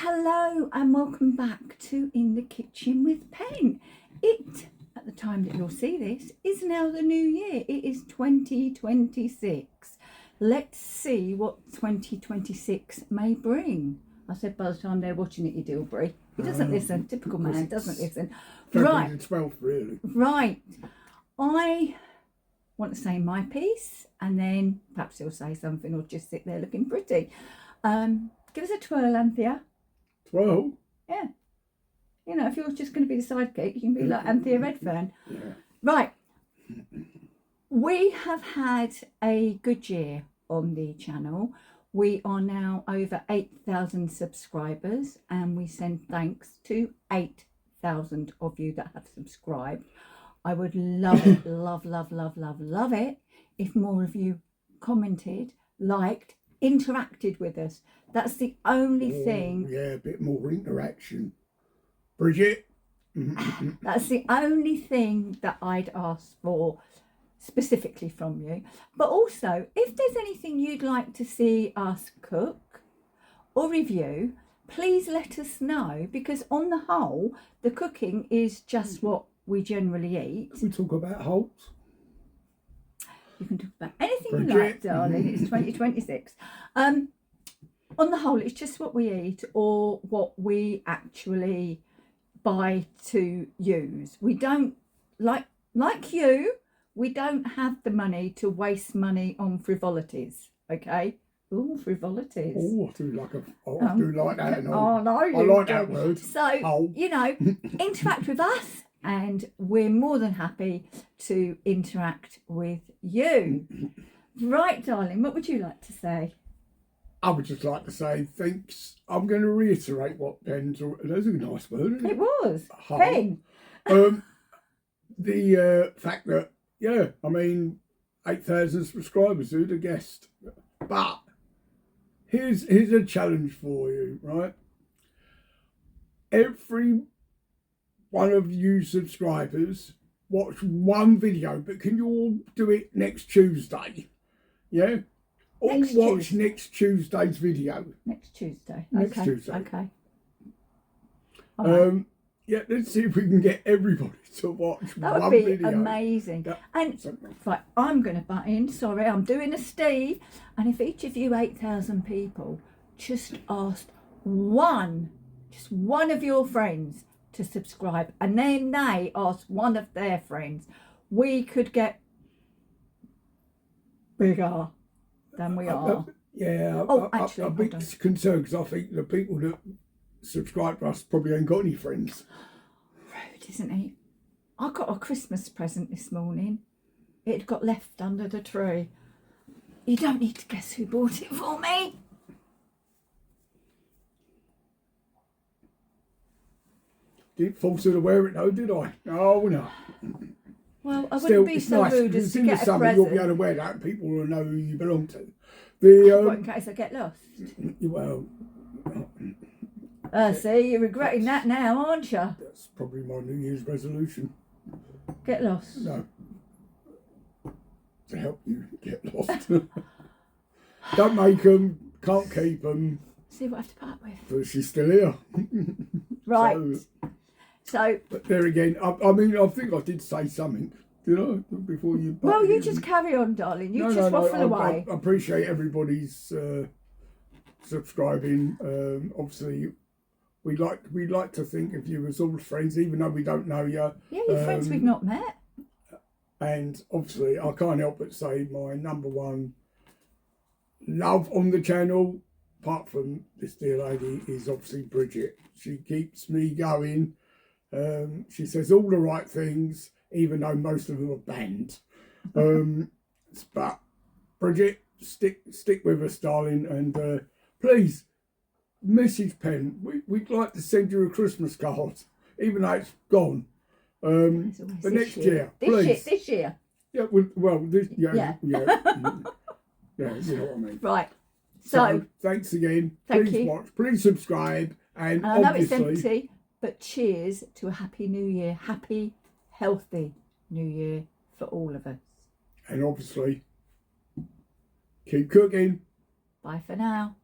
Hello and welcome back to In the Kitchen with Penn. It, at the time that you'll see this, is now the new year. It is 2026. Let's see what 2026 may bring. I said by the time they're watching it, you Dilbury. He doesn't listen. Typical man, doesn't listen. Right. The 12th, really. Right. I want to say my piece and then perhaps he'll say something or just sit there looking pretty. Give us a twirl, Anthea. 12? Yeah. You know, if you're just going to be the sidekick, you can be like Anthea Redfern. Yeah. Right. We have had a good year on the channel. We are now over 8,000 subscribers and we send thanks to 8,000 of you that have subscribed. I would love it, love it if more of you commented, liked, interacted with us. That's the only thing. Yeah, a bit more interaction. Bridget? That's the only thing that I'd ask for specifically from you. But also, if there's anything you'd like to see us cook or review, please let us know, because on the whole, the cooking is just what we generally eat. Can we talk about Holt's? You can talk about anything Bridget. you like, darling. It's 2026. On the whole, it's just what we eat or what we actually buy to use. We don't, like you, we don't have the money to waste money on frivolities, okay? Ooh, frivolities. Oh, I do like that. And all. Oh, no, I like that word. So, you know, interact with us and we're more than happy to interact with you. Right, darling, what would you like to say? I would just like to say thanks. I'm going to reiterate what Penn's... That's a nice word, isn't it? It was. Penn. The fact that, yeah, I mean, 8,000 subscribers, who'd have guessed? But here's a challenge for you, right? Every one of you subscribers watch one video, but can you all do it next Tuesday? Yeah? All watch next Tuesday's video. Next Tuesday. Next okay. Tuesday. Okay. Right. Yeah, let's see if we can get everybody to watch that one would be video. amazing. Yeah. And right, I'm going to butt in. Sorry, I'm doing a Steve. And if each of you 8,000 people just asked just one of your friends to subscribe, and then they asked one of their friends, we could get bigger than we are. Actually, I'm a bit concerned because I think the people that subscribe to us probably ain't got any friends. Rude, isn't he? I got a Christmas present this morning. It got left under the tree. You don't need to guess who bought it for me. Didn't force her to wear it though, did I? Oh no. Well, I wouldn't be so rude as to get a present. You'll be able to wear that and people will know who you belong to. What, in case I get lost? Well... see, you're regretting that now, aren't you? That's probably my New Year's resolution. Get lost? No. To help you get lost. Don't make them, can't keep them. See what I have to put up with. But she's still here. Right. So. But there again, I mean, I think I did say something, did I? Before you... Well, you just carry on, darling. You just waffle away. I appreciate everybody's subscribing. Obviously... We like to think of you as all friends, even though we don't know you. Yeah, you're friends we've not met. And obviously, I can't help but say my number one love on the channel, apart from this dear lady, is obviously Bridget. She keeps me going. She says all the right things, even though most of them are banned. But Bridget, stick with us, darling, and please. Message Penn. We'd like to send you a Christmas card, even though it's gone. But next year, please. This year. Yeah. This. Yeah. Yeah, you know what I mean. Right. So thanks again. Please watch. Please subscribe. And I know it's empty, but cheers to a happy New Year. Happy, healthy New Year for all of us. And obviously, keep cooking. Bye for now.